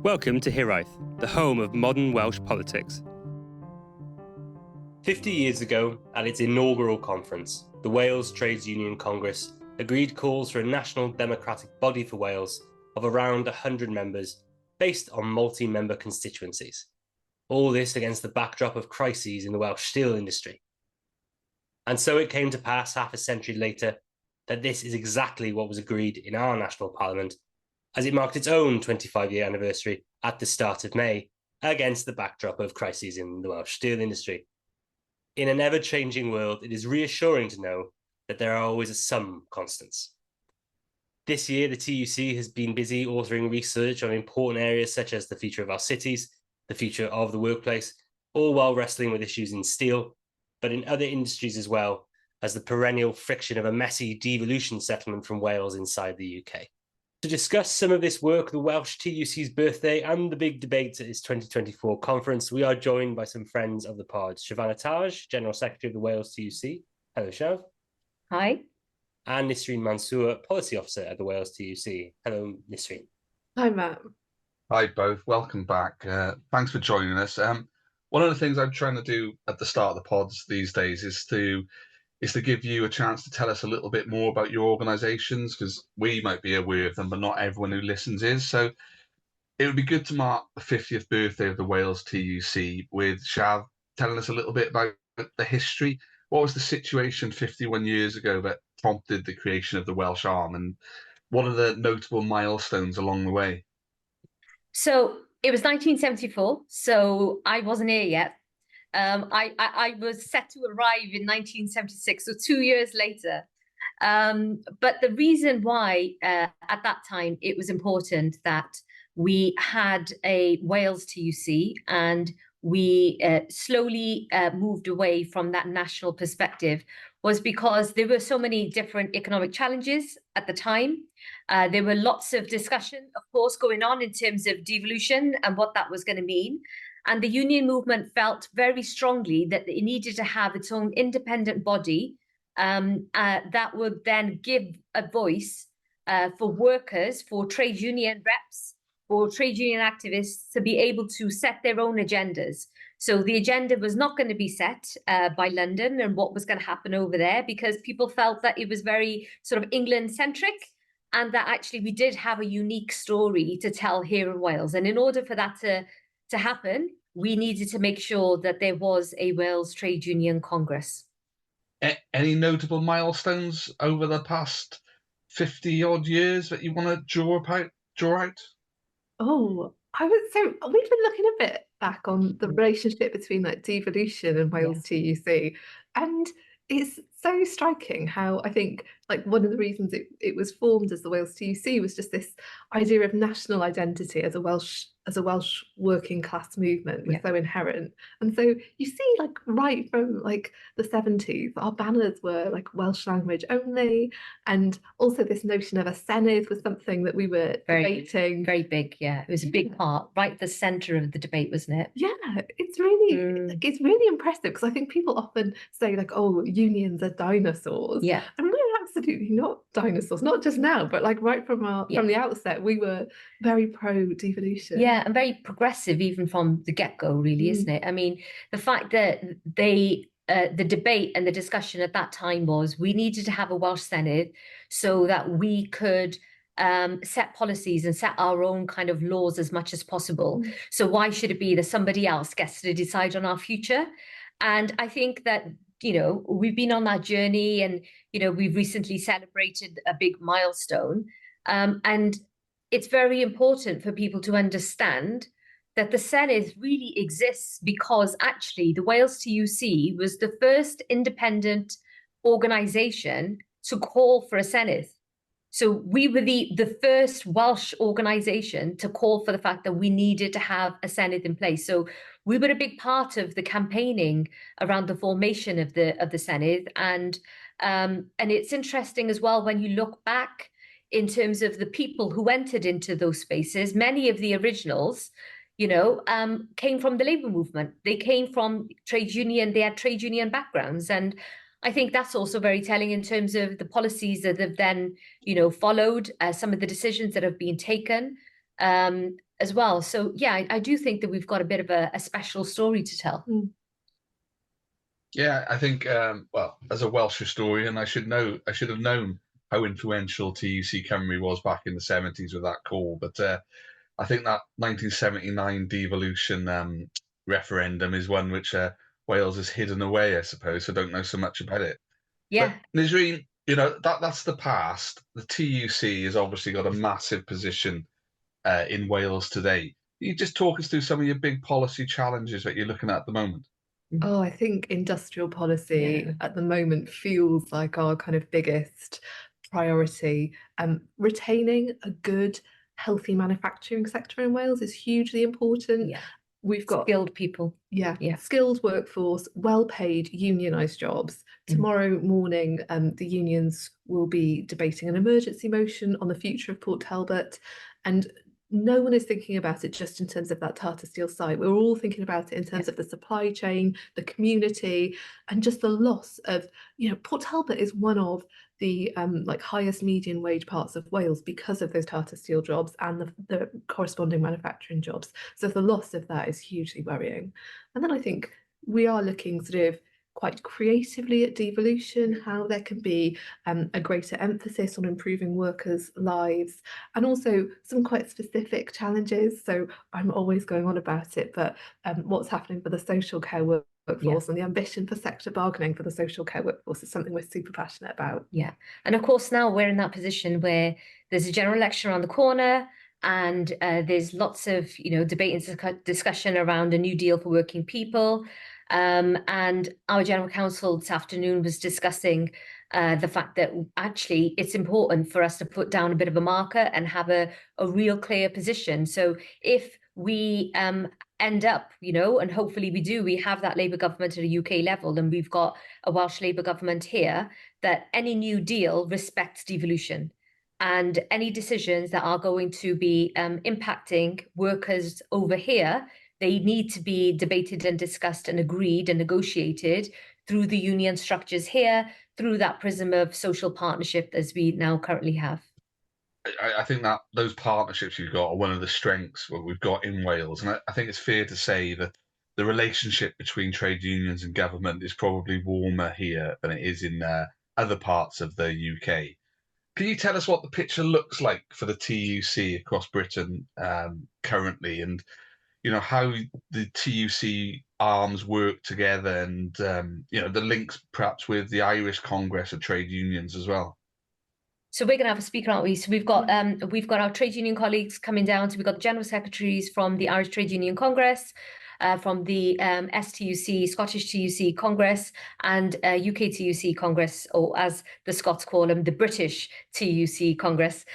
Welcome to Hiraeth, the home of modern Welsh politics. 50 years ago, at its inaugural conference, the Wales Trades Union Congress agreed calls for a national democratic body for Wales of around 100 members based on multi-member constituencies. All this against the backdrop of crises in the Welsh steel industry. And so it came to pass half a century later that this is exactly what was agreed in our national parliament as it marked its own 25-year anniversary at the start of May against the backdrop of crises in the Welsh steel industry. In an ever-changing world, it is reassuring to know that there are always some constants. This year, the TUC has been busy authoring research on important areas such as the future of our cities, the future of the workplace, all while wrestling with issues in steel, but in other industries as well, as the perennial friction of a messy devolution settlement from Wales inside the UK. To discuss some of this work, the Welsh TUC's birthday and the big debate at its 2024 conference, we are joined by some friends of the pod. Shavanah, General Secretary of the Wales TUC. Hello, Shav. Hi. And Nisreen Mansour, Policy Officer at the Wales TUC. Hello, Nisreen. Hi, Matt. Hi, both. Welcome back. Thanks for joining us. One of the things I'm trying to do at the start of the pods these days is to give you a chance to tell us a little bit more about your organisations, because we might be aware of them, but not everyone who listens is. So it would be good to mark the 50th birthday of the Wales TUC with Shav telling us a little bit about the history. What was the situation 51 years ago that prompted the creation of the Welsh arm, and what are the notable milestones along the way? So it was 1974, so I wasn't here yet. I was set to arrive in 1976, so 2 years later. But the reason why at that time it was important that we had a Wales TUC and we slowly moved away from that national perspective was because there were so many different economic challenges at the time. There were lots of discussion, of course, going on in terms of devolution and what that was going to mean. And the union movement felt very strongly that it needed to have its own independent body that would then give a voice for workers, for trade union reps, for trade union activists to be able to set their own agendas. So the agenda was not going to be set by London and what was going to happen over there, because people felt that it was very sort of England-centric, and that actually we did have a unique story to tell here in Wales. And in order for that to happen, we needed to make sure that there was a Wales Trade Union Congress. Any notable milestones over the past 50-odd years that you want to draw out? Oh, I would say we've been looking a bit back on the relationship between like devolution and Wales TUC, and it's so striking how I think like one of the reasons it was formed as the Wales TUC was just this idea of national identity as a Welsh working class movement was so inherent. And so you see like right from like the 70s, our banners were like Welsh language only, and also this notion of a Senedd was something that we were debating. Very big, yeah. It was a big part, right at the centre of the debate, wasn't it? Yeah, it's really impressive, because I think people often say like, oh, unions are dinosaurs. Yeah. And we're absolutely not dinosaurs, not just now, but like right from the outset, we were very pro devolution. Yeah, and very progressive even from the get-go, really, isn't it? I mean, the fact that the debate and the discussion at that time was we needed to have a Welsh Senedd so that we could set policies and set our own kind of laws as much as possible. So why should it be that somebody else gets to decide on our future? And I think that, you know, we've been on that journey, and, you know, we've recently celebrated a big milestone. And it's very important for people to understand that the Senedd really exists because actually the Wales TUC was the first independent organisation to call for a Senedd. So we were the first Welsh organisation to call for the fact that we needed to have a Senedd in place. So we were a big part of the campaigning around the formation of the Senedd. And it's interesting as well when you look back in terms of the people who entered into those spaces. Many of the originals, you know, came from the labour movement. They came from trade union. They had trade union backgrounds, and I think that's also very telling in terms of the policies that have then, you know, followed, some of the decisions that have been taken. as well. So yeah, I do think that we've got a bit of a special story to tell. Yeah, I think well, as a Welsh historian, I should have known how influential TUC Cymru was back in the 70s with that call. But I think that 1979 devolution referendum is one which Wales has hidden away, I suppose. So don't know so much about it. Yeah. But Nisreen, you know, that's the past. The TUC has obviously got a massive position in Wales today. Can you just talk us through some of your big policy challenges that you're looking at the moment? Oh, I think industrial policy at the moment feels like our kind of biggest priority. Retaining a good, healthy manufacturing sector in Wales is hugely important. Yeah. We've got skilled people. Yeah, skilled workforce, well-paid unionised jobs. Tomorrow morning, the unions will be debating an emergency motion on the future of Port Talbot, and no one is thinking about it just in terms of that Tata Steel site. We're all thinking about it in terms of the supply chain, the community, and just the loss of, you know, Port Talbot is one of the like highest median wage parts of Wales because of those Tata Steel jobs and the corresponding manufacturing jobs. So the loss of that is hugely worrying. And then I think we are looking sort of quite creatively at devolution, how there can be a greater emphasis on improving workers' lives, and also some quite specific challenges. So I'm always going on about it, but what's happening for the social care workforce and the ambition for sector bargaining for the social care workforce is something we're super passionate about. Yeah, and of course now we're in that position where there's a general election around the corner, and there's lots of, you know, debate and discussion around a new deal for working people. And our General Council this afternoon was discussing the fact that actually it's important for us to put down a bit of a marker and have a real clear position. So if we end up, you know, and hopefully we have that Labour government at a UK level, and we've got a Welsh Labour government here, that any new deal respects devolution. And any decisions that are going to be impacting workers over here, they need to be debated and discussed and agreed and negotiated through the union structures here, through that prism of social partnership as we now currently have. I think that those partnerships you've got are one of the strengths that we've got in Wales. And I think it's fair to say that the relationship between trade unions and government is probably warmer here than it is in other parts of the UK. Can you tell us what the picture looks like for the TUC across Britain currently, and you know how the TUC arms work together, and you know the links perhaps with the Irish Congress of Trade Unions as well? So we're going to have a speaker, aren't we? So we've got our trade union colleagues coming down. So we've got the general secretaries from the Irish Trade Union Congress, from the STUC, Scottish TUC Congress, and UK TUC Congress, or as the Scots call them, the British TUC Congress,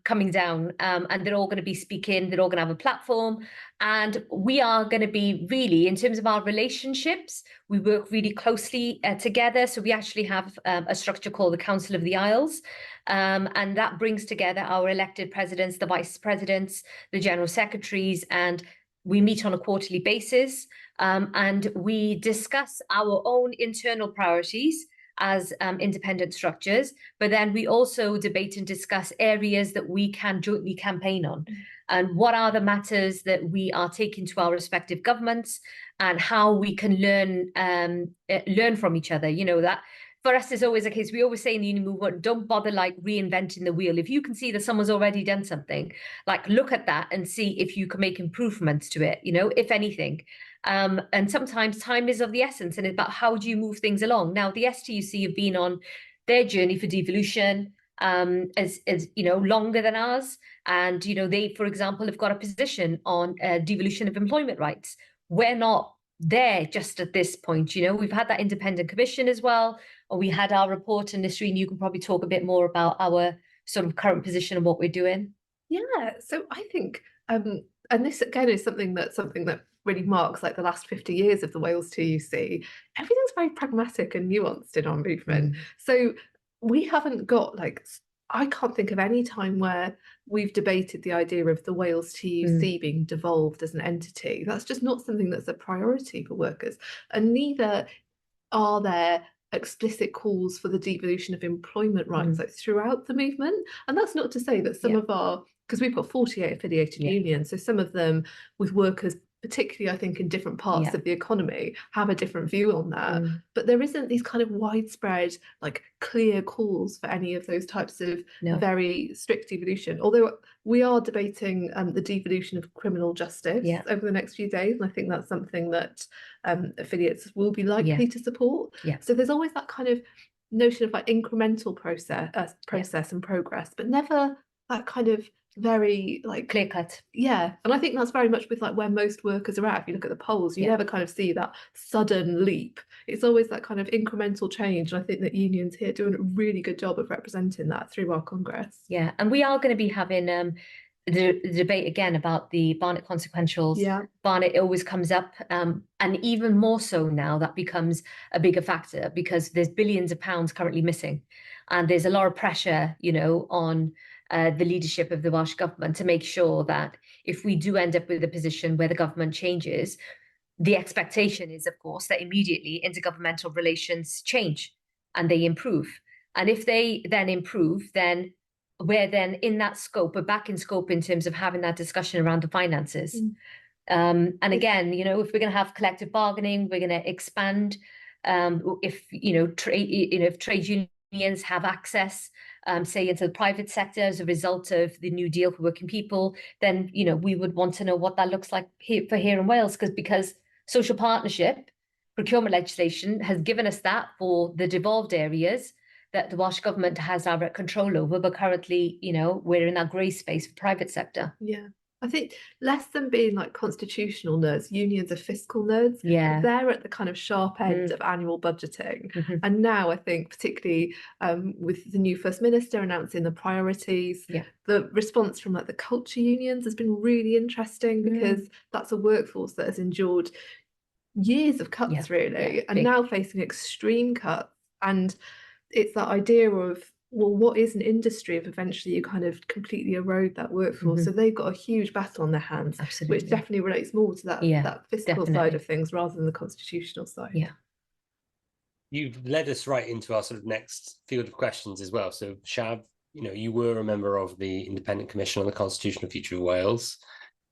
coming down. And they're all going to be speaking. They're all going to have a platform. And we are going to be really, in terms of our relationships, we work really closely together. So we actually have a structure called the Council of the Isles. And that brings together our elected presidents, the vice presidents, the general secretaries, and we meet on a quarterly basis, and we discuss our own internal priorities as independent structures, but then we also debate and discuss areas that we can jointly campaign on, and what are the matters that we are taking to our respective governments, and how we can learn from each other. You know, that for us is always a case. We always say in the union movement, don't bother like reinventing the wheel. If you can see that someone's already done something, like look at that and see if you can make improvements to it, you know, if anything. And sometimes time is of the essence, and it's about how do you move things along. Now, the STUC have been on their journey for devolution as you know, longer than ours. And, you know, they, for example, have got a position on devolution of employment rights. We're not there just at this point. You know, we've had that independent commission as well, or we had our report, and Nisreen, you can probably talk a bit more about our sort of current position and what we're doing. Yeah, so I think, and this again is something that really marks like the last 50 years of the Wales TUC. Everything's very pragmatic and nuanced in our movement. So we haven't got like, I can't think of any time where we've debated the idea of the Wales TUC being devolved as an entity. That's just not something that's a priority for workers, and neither are there explicit calls for the devolution of employment rights like throughout the movement. And that's not to say that some of our because we've got 48 affiliated unions, so some of them with workers, particularly I think in different parts of the economy, have a different view on that. But there isn't these kind of widespread, like clear calls for any of those types of very strict devolution. Although we are debating the devolution of criminal justice over the next few days, and I think that's something that affiliates will be likely to support. So there's always that kind of notion of like incremental process and progress, but never that kind of very like clear cut. And I think that's very much with like where most workers are at. If you look at the polls, you never kind of see that sudden leap. It's always that kind of incremental change, and I think that unions here doing a really good job of representing that through our Congress. And we are going to be having the debate again about the Barnett consequentials. Barnett always comes up, and even more so now that becomes a bigger factor because there's billions of pounds currently missing, and there's a lot of pressure, you know, on the leadership of the Welsh Government to make sure that if we do end up with a position where the government changes, the expectation is, of course, that immediately intergovernmental relations change and they improve. And if they then improve, then we're then in that scope, we're back in scope in terms of having that discussion around the finances. And again, you know, if we're going to have collective bargaining, we're going to expand. If trade unions have access, say, into the private sector as a result of the New Deal for working people, then, you know, we would want to know what that looks like here in Wales, because social partnership procurement legislation has given us that for the devolved areas that the Welsh Government has direct control over, but currently, you know, we're in that grey space for private sector. I think less than being like constitutional nerds, unions are fiscal nerds. They're at the kind of sharp end of annual budgeting. And now I think particularly with the new First Minister announcing the priorities, the response from like the culture unions has been really interesting because that's a workforce that has endured years of cuts really, and now facing extreme cuts. And it's that idea of, well, what is an industry if eventually you kind of completely erode that workforce? So they've got a huge battle on their hands, which definitely relates more to that, that fiscal side of things rather than the constitutional side. You've led us right into our sort of next field of questions as well. So Shav, you know, you were a member of the Independent Commission on the Constitutional Future of Wales.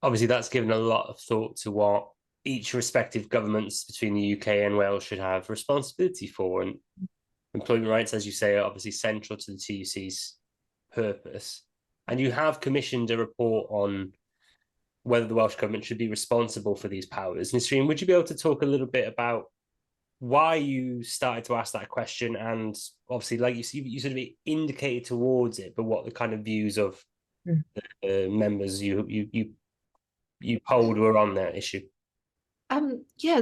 Obviously, that's given a lot of thought to what each respective governments between the UK and Wales should have responsibility for. And employment rights, as you say, are obviously central to the TUC's purpose. And you have commissioned a report on whether the Welsh Government should be responsible for these powers. Nisreen, would you be able to talk a little bit about why you started to ask that question? And obviously, like you sort of indicated towards it, but what the kind of views of the members you polled were on that issue?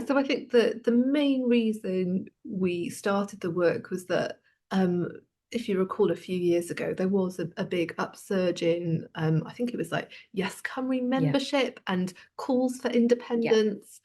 So I think the main reason we started the work was that if you recall a few years ago, there was a big upsurge in I think it was like Yes Cymru membership and calls for independence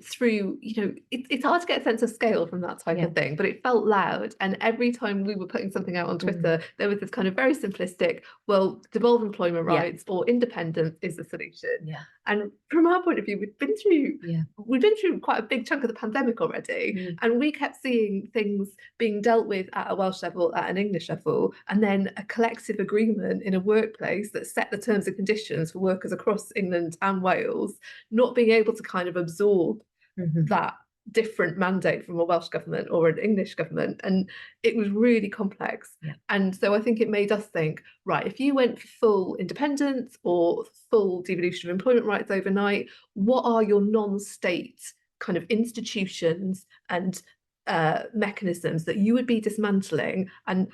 through, you know, it's hard to get a sense of scale from that type of thing, but it felt loud. And every time we were putting something out on Twitter, there was this kind of very simplistic, well, devolve employment rights or independence is the solution. And from our point of view, we've been through quite a big chunk of the pandemic already, and we kept seeing things being dealt with at a Welsh level, at an English level, and then a collective agreement in a workplace that set the terms and conditions for workers across England and Wales, not being able to kind of absorb that different mandate from a Welsh government or an English government, and it was really complex. And so I think it made us think, right, if you went for full independence or full devolution of employment rights overnight, what are your non-state kind of institutions and mechanisms that you would be dismantling and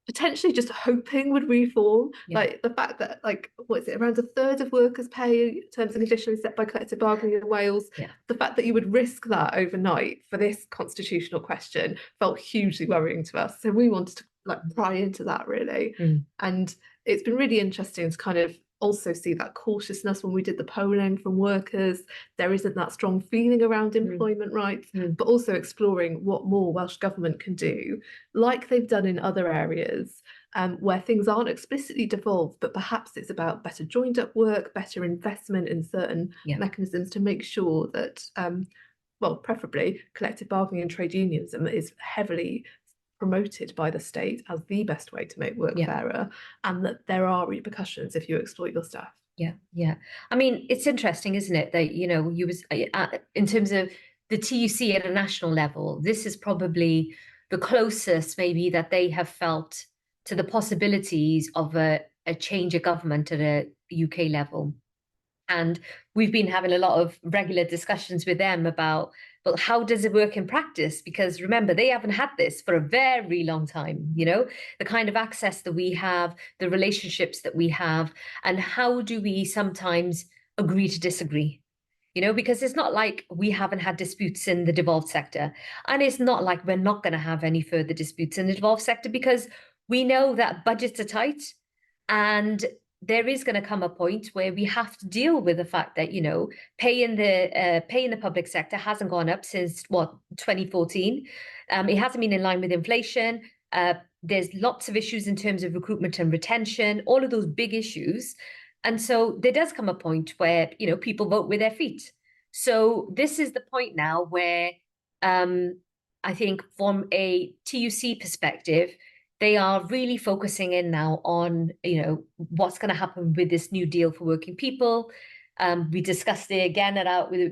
potentially just hoping would reform? Like the fact that, like, what is it, around a third of workers' pay terms and conditions set by collective bargaining in Wales, the fact that you would risk that overnight for this constitutional question felt hugely worrying to us. So we wanted to like pry into that really. And it's been really interesting to kind of also see that cautiousness when we did the polling from workers. There isn't that strong feeling around employment rights, but also exploring what more Welsh Government can do, like they've done in other areas where things aren't explicitly devolved, but perhaps it's about better joined up work, better investment in certain mechanisms to make sure that, well, preferably collective bargaining and trade unionism is heavily promoted by the state as the best way to make work fairer, and that there are repercussions if you exploit your staff. Yeah. I mean, it's interesting, isn't it, that, you know, you was in terms of the TUC at a national level, this is probably the closest maybe that they have felt to the possibilities of a change of government at a UK level. And we've been having a lot of regular discussions with them about, well, how does it work in practice? Because remember, they haven't had this for a very long time, you know, the kind of access that we have, the relationships that we have, and how do we sometimes agree to disagree? You know, because it's not like we haven't had disputes in the devolved sector. And it's not like we're not going to have any further disputes in the devolved sector, because we know that budgets are tight, and there is going to come a point where we have to deal with the fact that, you know, pay in the public sector hasn't gone up since 2014. It hasn't been in line with inflation. There's lots of issues in terms of recruitment and retention, all of those big issues. And so there does come a point where, you know, people vote with their feet. So this is the point now where I think from a TUC perspective, they are really focusing in now on, you know, what's going to happen with this new deal for working people. We discussed it again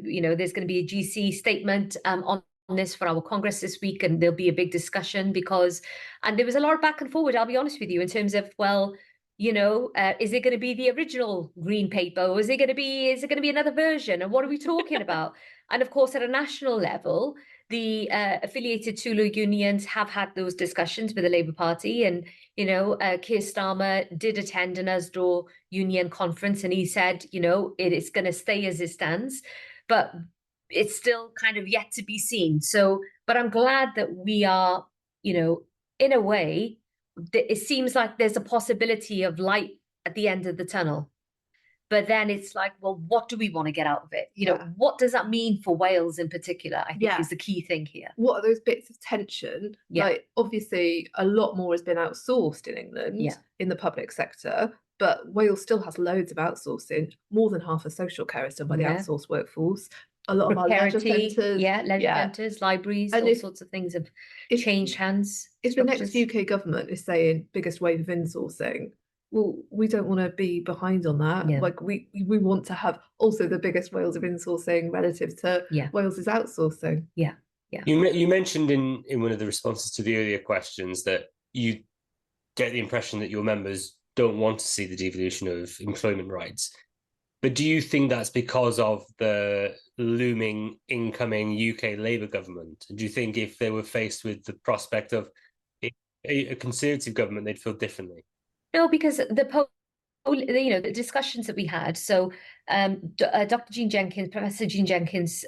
you know, there's going to be a GC statement on this for our Congress this week, and there'll be a big discussion and there was a lot of back and forward, I'll be honest with you, in terms of, well, you know, is it going to be the original green paper, or is it going to be another version, and what are we talking about? And of course, at a national level, the affiliated TULU unions have had those discussions with the Labour Party, and, you know, Keir Starmer did attend an USDRAW union conference, and he said, you know, it is going to stay as it stands, but it's still kind of yet to be seen. So, but I'm glad that we are, you know, in a way, it seems like there's a possibility of light at the end of the tunnel. But then it's like, well, what do we want to get out of it? You know, what does that mean for Wales in particular, I think is the key thing here. What are those bits of tension? Like, obviously, a lot more has been outsourced in England in the public sector, but Wales still has loads of outsourcing. More than half of social care is done by the outsourced workforce. A lot of our leisure centres. Leisure centres, libraries, and all sorts of things have changed hands. If the next UK government is saying biggest wave of insourcing, well, we don't want to be behind on that. Like we want to have also the biggest Wales of insourcing relative to Wales's outsourcing. You mentioned in one of the responses to the earlier questions that you get the impression that your members don't want to see the devolution of employment rights. But do you think that's because of the looming incoming UK Labour government? Do you think if they were faced with the prospect of a Conservative government, they'd feel differently? No, because the discussions that we had. So Dr. Jean Jenkins, Professor Jean Jenkins,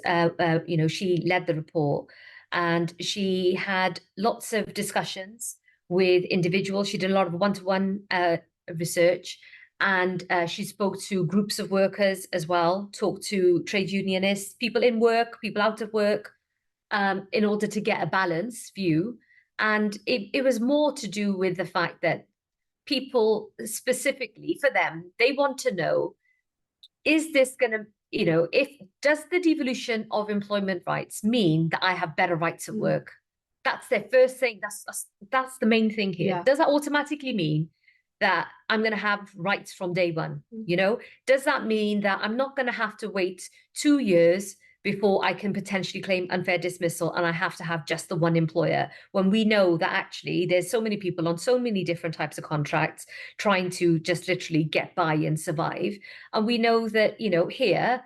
you know, she led the report, and she had lots of discussions with individuals. She did a lot of one-to-one research, and she spoke to groups of workers as well, talked to trade unionists, people in work, people out of work, in order to get a balanced view. And it was more to do with the fact that people, specifically for them, they want to know, is this going to, you know, does the devolution of employment rights mean that I have better rights at work? That's their first thing. That's the main thing here. Does that automatically mean that I'm going to have rights from day one? You know, does that mean that I'm not going to have to wait 2 years before I can potentially claim unfair dismissal, and I have to have just the one employer, when we know that actually there's so many people on so many different types of contracts trying to just literally get by and survive? And we know that, you know, here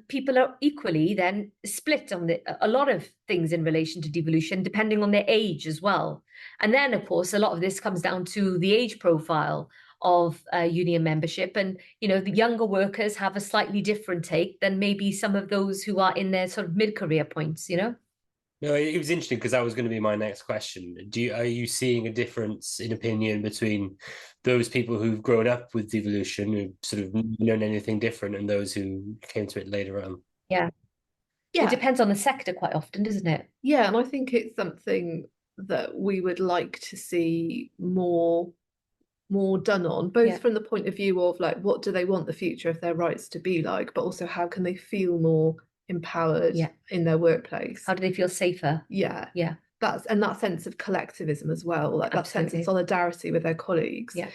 people are equally then split on a lot of things in relation to devolution, depending on their age as well. And then, of course, a lot of this comes down to the age profile of union membership. And, you know, the younger workers have a slightly different take than maybe some of those who are in their sort of mid-career points, you know? No, it was interesting because that was going to be my next question. Are you seeing a difference in opinion between those people who've grown up with devolution, who've sort of known anything different, and those who came to it later on? Yeah. It depends on the sector quite often, doesn't it? Yeah, and I think it's something that we would like to see more done on, both from the point of view of like, what do they want the future of their rights to be like, but also how can they feel more empowered in their workplace? How do they feel safer? Yeah. that sense of collectivism as well, like that sense of solidarity with their colleagues. Yeah.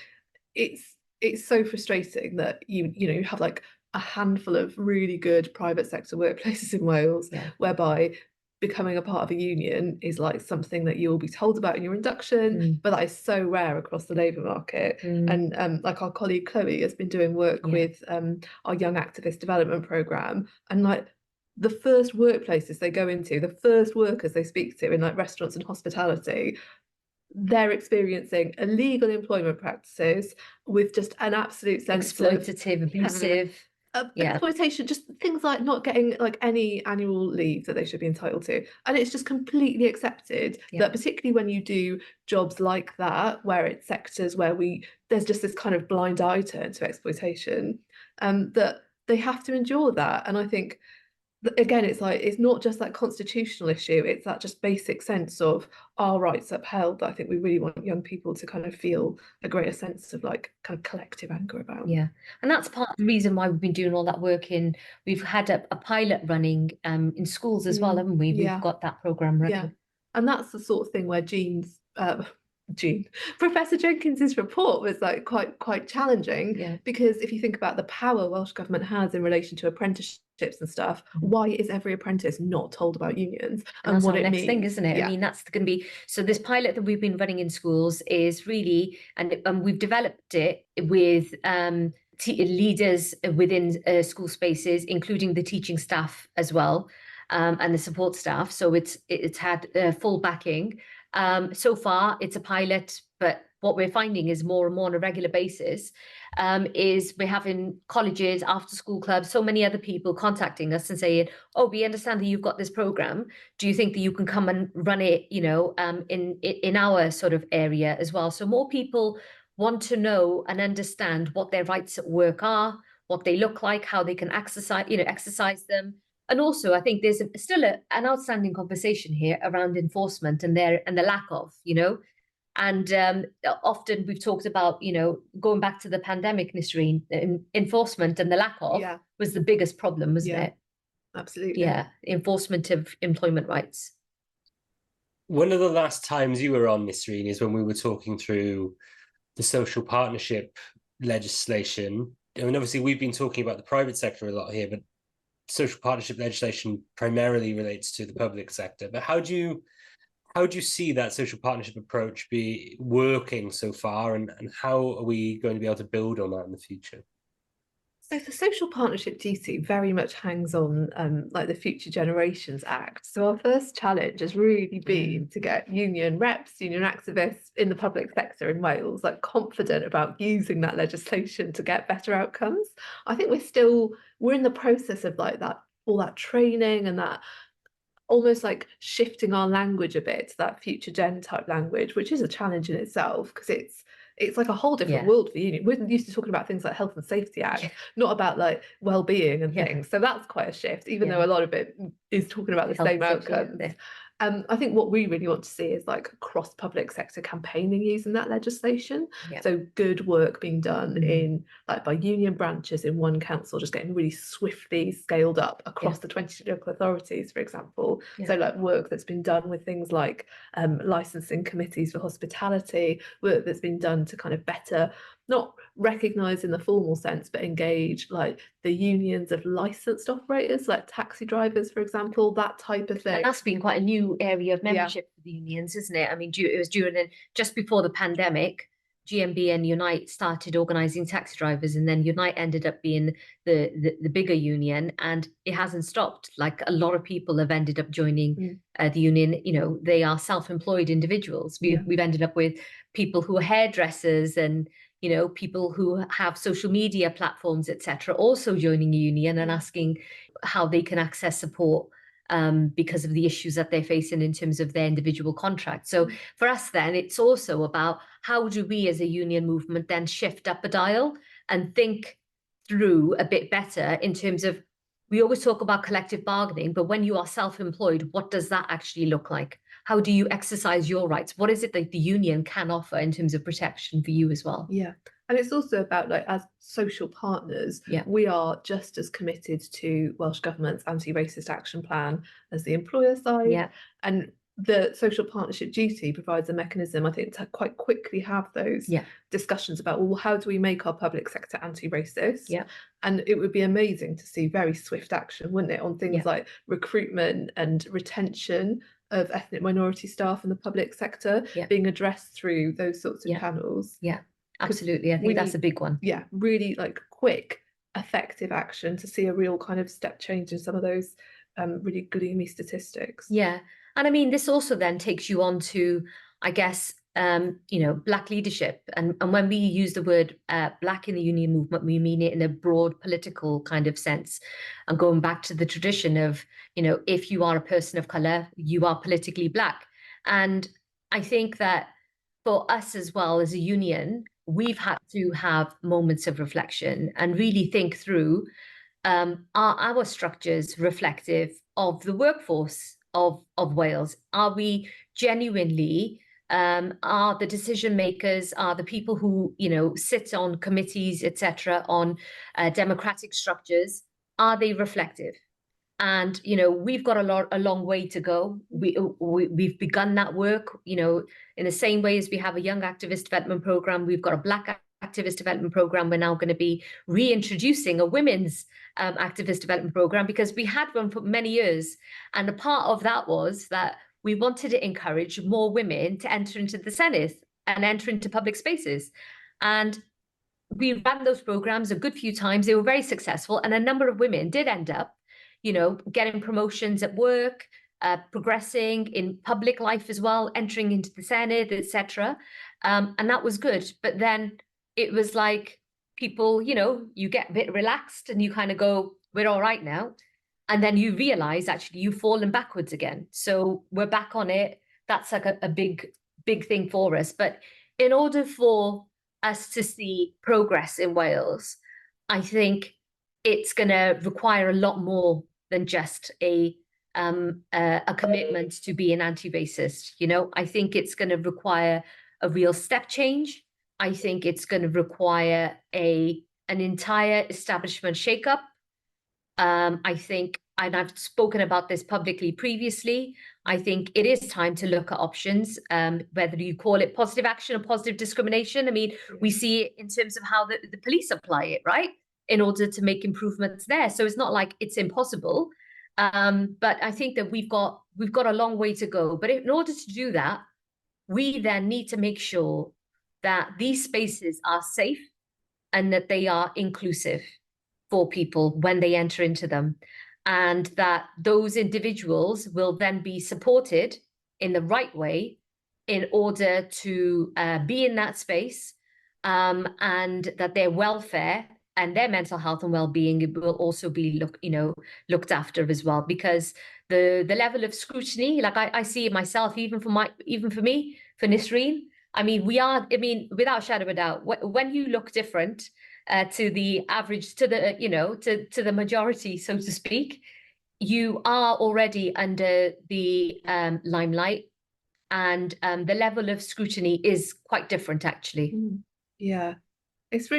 It's so frustrating that you have like a handful of really good private sector workplaces in Wales, whereby becoming a part of a union is like something that you'll be told about in your induction, but that is so rare across the labour market. And like our colleague Chloe has been doing work with our Young Activist Development Programme, and like the first workplaces they go into, the first workers they speak to in like restaurants and hospitality, they're experiencing illegal employment practices with just an absolute sense exploitative, abusive. Exploitation, just things like not getting like any annual leave that they should be entitled to, and it's just completely accepted that, particularly when you do jobs like that, where it's sectors where there's just this kind of blind eye turn to exploitation, that they have to endure that. And I think again, it's like, it's not just that constitutional issue, it's that just basic sense of our rights upheld that I think we really want young people to kind of feel a greater sense of like kind of collective anger about. Yeah, and that's part of the reason why we've been doing all that work we've had a pilot running in schools as well, haven't we? We've got that programme running. Yeah, and that's the sort of thing where Professor Jenkins's report was like quite challenging, because if you think about the power Welsh Government has in relation to apprenticeships and stuff, why is every apprentice not told about unions and what it means? Thing, isn't it? I mean, that's going to be, so this pilot that we've been running in schools is really, and we've developed it with leaders within school spaces, including the teaching staff as well, and the support staff. So it's had full backing. So far, it's a pilot, but what we're finding is more and more on a regular basis is we're having colleges, after school clubs, so many other people contacting us and saying, oh, we understand that you've got this program. Do you think that you can come and run it, in our sort of area as well? So more people want to know and understand what their rights at work are, what they look like, how they can exercise them. And also, I think there's still an outstanding conversation here around enforcement and the lack of, and often we've talked about, going back to the pandemic, Nisreen, enforcement and the lack of was the biggest problem, wasn't it? Absolutely. Yeah, enforcement of employment rights. One of the last times you were on, Nisreen, is when we were talking through the social partnership legislation. I mean, obviously, we've been talking about the private sector a lot here, but social partnership legislation primarily relates to the public sector. But how do you see that social partnership approach be working so far, and how are we going to be able to build on that in the future? So the social partnership duty very much hangs on like the Future Generations Act. So our first challenge has really been to get union reps, union activists in the public sector in Wales like confident about using that legislation to get better outcomes. I think we're in the process of like that, all that training and that almost like shifting our language a bit to that future gen type language, which is a challenge in itself, because it's like a whole different world for union. We're used to talking about things like Health and Safety Act, not about like well-being and things. So that's quite a shift, even though a lot of it is talking about the same outcomes. I think what we really want to see is like cross public sector campaigning using that legislation. So good work being done in like by union branches in one council, just getting really swiftly scaled up across the 22 local authorities, for example. So like work that's been done with things like licensing committees for hospitality, work that's been done to kind of better not recognise in the formal sense, but engage like the unions of licensed operators, like taxi drivers, for example, that type of thing. And that's been quite a new area of membership for the unions, isn't it? I mean, it was just before the pandemic, GMB and Unite started organising taxi drivers, and then Unite ended up being the bigger union, and it hasn't stopped. Like a lot of people have ended up joining the union. They are self-employed individuals. We've ended up with people who are hairdressers and people who have social media platforms, etc., also joining a union and asking how they can access support because of the issues that they're facing in terms of their individual contracts. So for us then, it's also about how do we as a union movement then shift up a dial and think through a bit better in terms of, we always talk about collective bargaining, but when you are self-employed, what does that actually look like? How do you exercise your rights? What is it that the union can offer in terms of protection for you as well? Yeah. And it's also about, like, as social partners, we are just as committed to Welsh Government's anti-racist action plan as the employer side. And the social partnership duty provides a mechanism, I think, to quite quickly have those discussions about, well, how do we make our public sector anti-racist? And it would be amazing to see very swift action, wouldn't it, on things like recruitment and retention of ethnic minority staff in the public sector being addressed through those sorts of channels. Yeah, absolutely. I think that's a big one. Yeah, really like quick, effective action to see a real kind of step change in some of those really gloomy statistics. Yeah. And I mean, this also then takes you on to, I guess, you know, Black leadership. And when we use the word Black in the union movement, we mean it in a broad political kind of sense. And going back to the tradition of, you know, if you are a person of colour, you are politically Black. And I think that for us as well as a union, we've had to have moments of reflection and really think through, are our structures reflective of the workforce of Wales? Are we genuinely, are the decision makers, are the people who, you know, sit on committees, etc., on democratic structures, are they reflective? And, you know, we've got a long way to go. We've begun that work, you know, in the same way as we have a young activist development program, we've got a Black activist development program. We're now going to be reintroducing a women's activist development program, because we had one for many years. And a part of that was that we wanted to encourage more women to enter into the Senedd and enter into public spaces. And we ran those programs a good few times. They were very successful. And a number of women did end up, you know, getting promotions at work, progressing in public life as well, entering into the Senedd, etc. And that was good. But then it was like people, you know, you get a bit relaxed and you kind of go, we're all right now. And then you realize actually you've fallen backwards again. So we're back on it. That's like a big thing for us. But in order for us to see progress in Wales, I think it's going to require a lot more than just a commitment to be an anti-racist. You know, I think it's going to require a real step change. I think it's going to require an entire establishment shakeup. I think, and I've spoken about this publicly previously, I think it is time to look at options, whether you call it positive action or positive discrimination. I mean, we see it in terms of how the police apply it, right, in order to make improvements there. So it's not like it's impossible. But I think that we've got a long way to go. But in order to do that, we then need to make sure that these spaces are safe and that they are inclusive for people when they enter into them, and that those individuals will then be supported in the right way in order to be in that space, and that their welfare and their mental health and well-being will also be looked after as well. Because the level of scrutiny, like I see it myself, even for me, for Nisreen, I mean, without a shadow of a doubt, when you look different to the average, to the majority, so to speak, you are already under the limelight, and the level of scrutiny is quite different, actually. Yeah, it is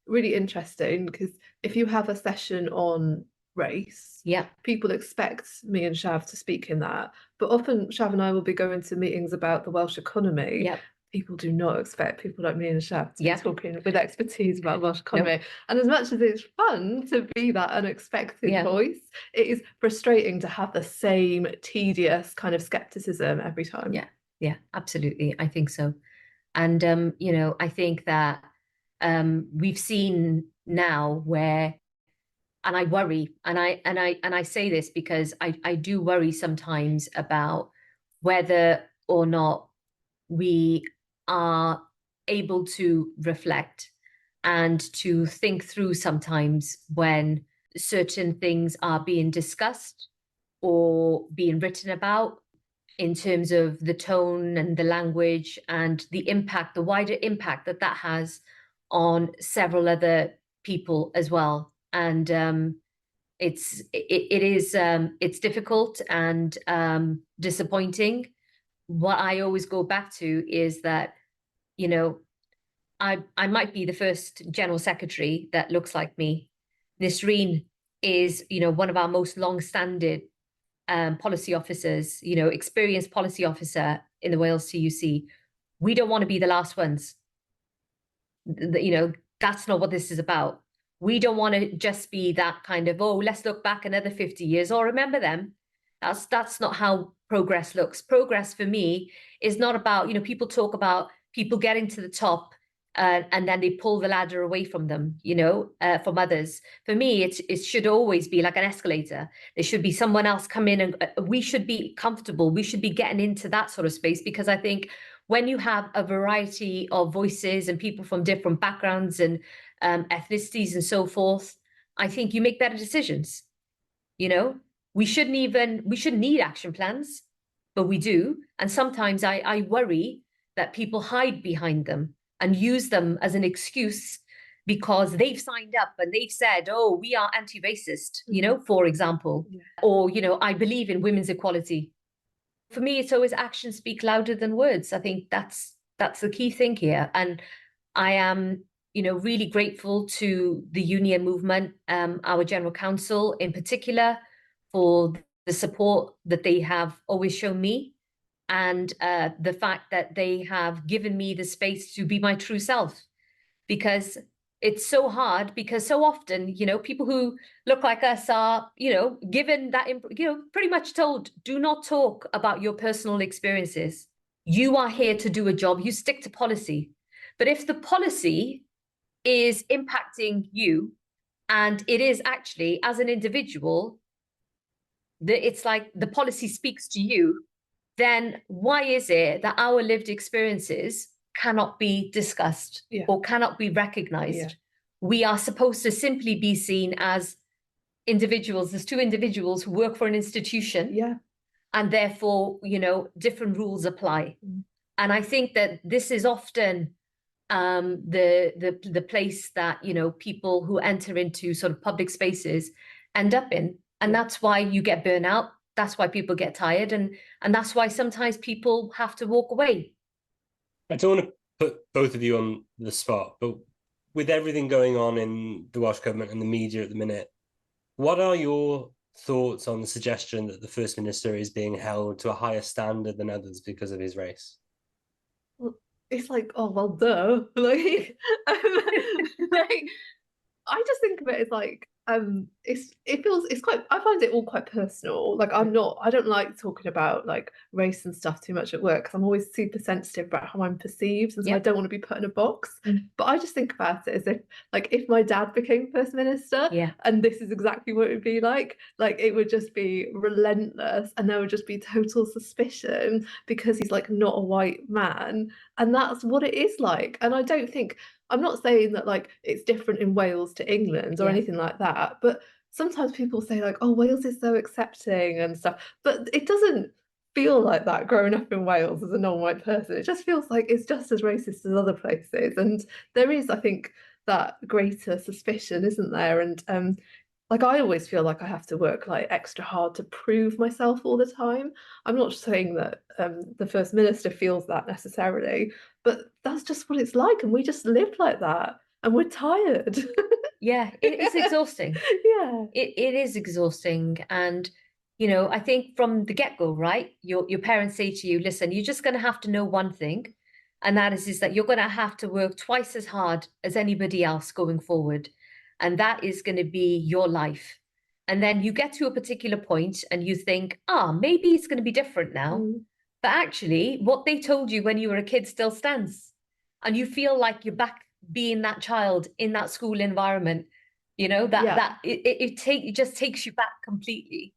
really interesting, because if you have a session on race, people expect me and Shav to speak in that, but often Shav and I will be going to meetings about the Welsh economy. People do not expect people like me and Shav to be talking with expertise about Welsh economy. And as much as it's fun to be that unexpected voice, it is frustrating to have the same tedious kind of skepticism every time. Yeah, absolutely. I think so. And I think that we've seen now where, and I worry, and I say this because I do worry sometimes about whether or not we are able to reflect and to think through sometimes when certain things are being discussed or being written about, in terms of the tone and the language and the impact, the wider impact that has on several other people as well. And it's difficult and disappointing. What I always go back to is that, I might be the first general secretary that looks like me. Nisreen is, one of our most long-standing policy officers, experienced policy officer in the Wales TUC, we don't want to be the last ones. That's not what this is about. We don't want to just be that kind of, oh, let's look back another 50 years or remember them. That's not how progress looks. Progress for me is not about, people talk about people getting to the top and then they pull the ladder away from them, from others. For me, it should always be like an escalator. There should be someone else come in and we should be comfortable. We should be getting into that sort of space, because I think when you have a variety of voices and people from different backgrounds and ethnicities and so forth, I think you make better decisions. We shouldn't need action plans, but we do. And sometimes I worry that people hide behind them and use them as an excuse because they've signed up and they've said, oh, we are anti-racist, for example, or, I believe in women's equality. For me, it's always actions speak louder than words. I think that's the key thing here. And I am, really grateful to the union movement, our General Council in particular, for the support that they have always shown me, and the fact that they have given me the space to be my true self. Because it's so hard, because so often, people who look like us are, given that, pretty much told, do not talk about your personal experiences. You are here to do a job, you stick to policy. But if the policy is impacting you, and it is actually, as an individual, it's like the policy speaks to you, then why is it that our lived experiences cannot be discussed or cannot be recognized? We are supposed to simply be seen as individuals. There's two individuals who work for an institution, and therefore, different rules apply. And I think that this is often the place that, people who enter into sort of public spaces end up in. And that's why you get burnout. That's why people get tired. And that's why sometimes people have to walk away. I don't want to put both of you on the spot, but with everything going on in the Welsh Government and the media at the minute, what are your thoughts on the suggestion that the First Minister is being held to a higher standard than others because of his race? Well, it's like, oh, well, duh. Like, I just think of it as like, I find it all quite personal. Like, I don't like talking about like race and stuff too much at work, because I'm always super sensitive about how I'm perceived, and so I don't want to be put in a box. But I just think about it as if my dad became First Minister, and this is exactly what it would be like it would just be relentless, and there would just be total suspicion because he's like not a white man, and that's what it is like. And I'm not saying that like it's different in Wales to England or anything like that, but sometimes people say like, oh, Wales is so accepting and stuff, but it doesn't feel like that growing up in Wales as a non-white person. It just feels like it's just as racist as other places, and there is, I think, that greater suspicion, isn't there? And like, I always feel like I have to work like extra hard to prove myself all the time. I'm not saying that the First Minister feels that necessarily, but that's just what it's like, and we just live like that, and we're tired. It's exhausting. It is exhausting. And I think from the get-go, right, your parents say to you, listen, you're just going to have to know one thing, and that is that you're going to have to work twice as hard as anybody else going forward, and that is going to be your life. And then you get to a particular point and you think, maybe it's going to be different now. But actually, what they told you when you were a kid still stands. And you feel like you're back being that child in that school environment, it just takes you back completely.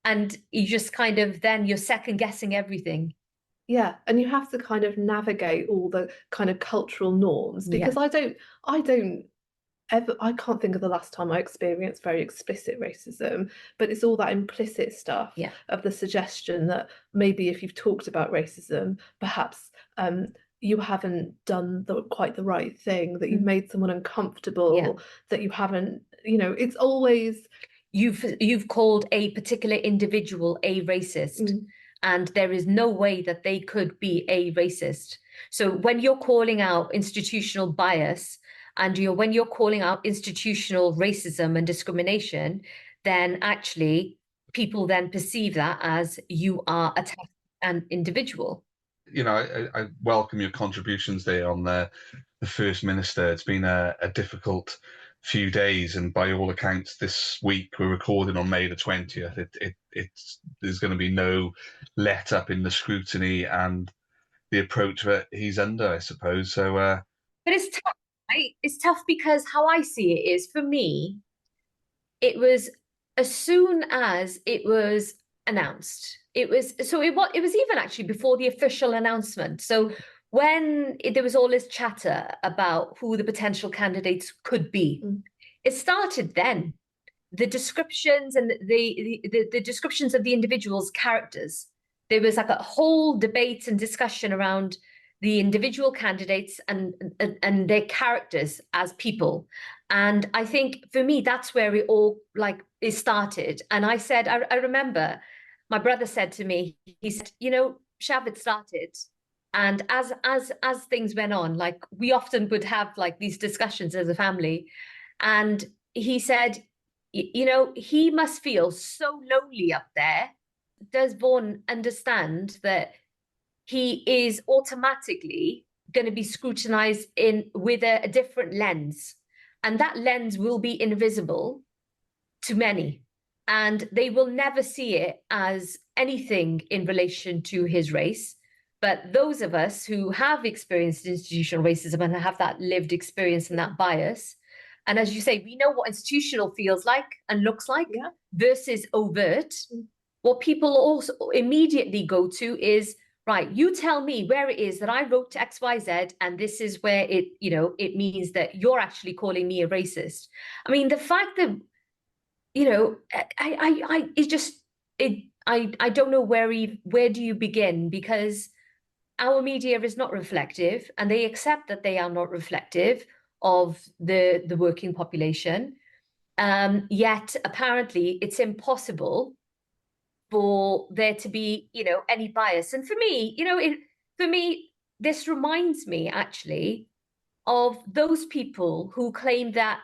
And you just kind of, then you're second guessing everything. And you have to kind of navigate all the kind of cultural norms, because I can't think of the last time I experienced very explicit racism, but it's all that implicit stuff of the suggestion that maybe if you've talked about racism, perhaps you haven't done quite the right thing, that you've made someone uncomfortable, that you haven't, it's always... You've called a particular individual a racist, and there is no way that they could be a racist. So when you're calling out institutional bias, and when you're calling out institutional racism and discrimination, then actually people then perceive that as you are attacking an individual. You know, I welcome your contributions there on the First Minister. It's been a difficult few days, and by all accounts, this week we're recording on May the 20th. There's going to be no let up in the scrutiny and the approach that he's under, I suppose. So, but it's tough, right? It's tough because how I see it is, for me, it was as soon as it was announced. It was even actually before the official announcement. So when there was all this chatter about who the potential candidates could be, it started then. The descriptions and the descriptions of the individuals' characters. There was like a whole debate and discussion around the individual candidates and their characters as people. And I think for me, that's where it all it started. And I said, I remember my brother said to me, he said, you know, Shav, it started. And as things went on, like we often would have like these discussions as a family. And he said, you know, he must feel so lonely up there. Does Vaughan understand that he is automatically going to be scrutinized with a different lens? And that lens will be invisible to many. And they will never see it as anything in relation to his race. But those of us who have experienced institutional racism and have that lived experience and that bias, and as you say, we know what institutional feels like and looks like versus overt. What people also immediately go to is, right, you tell me where it is that I wrote to XYZ, and this is where it, you know, it means that you're actually calling me a racist. I mean, the fact that, you know, I don't know where do you begin, because our media is not reflective, and they accept that they are not reflective of the working population. Yet apparently it's impossible for there to be, you know, any bias. And for me, you know, this reminds me actually of those people who claim that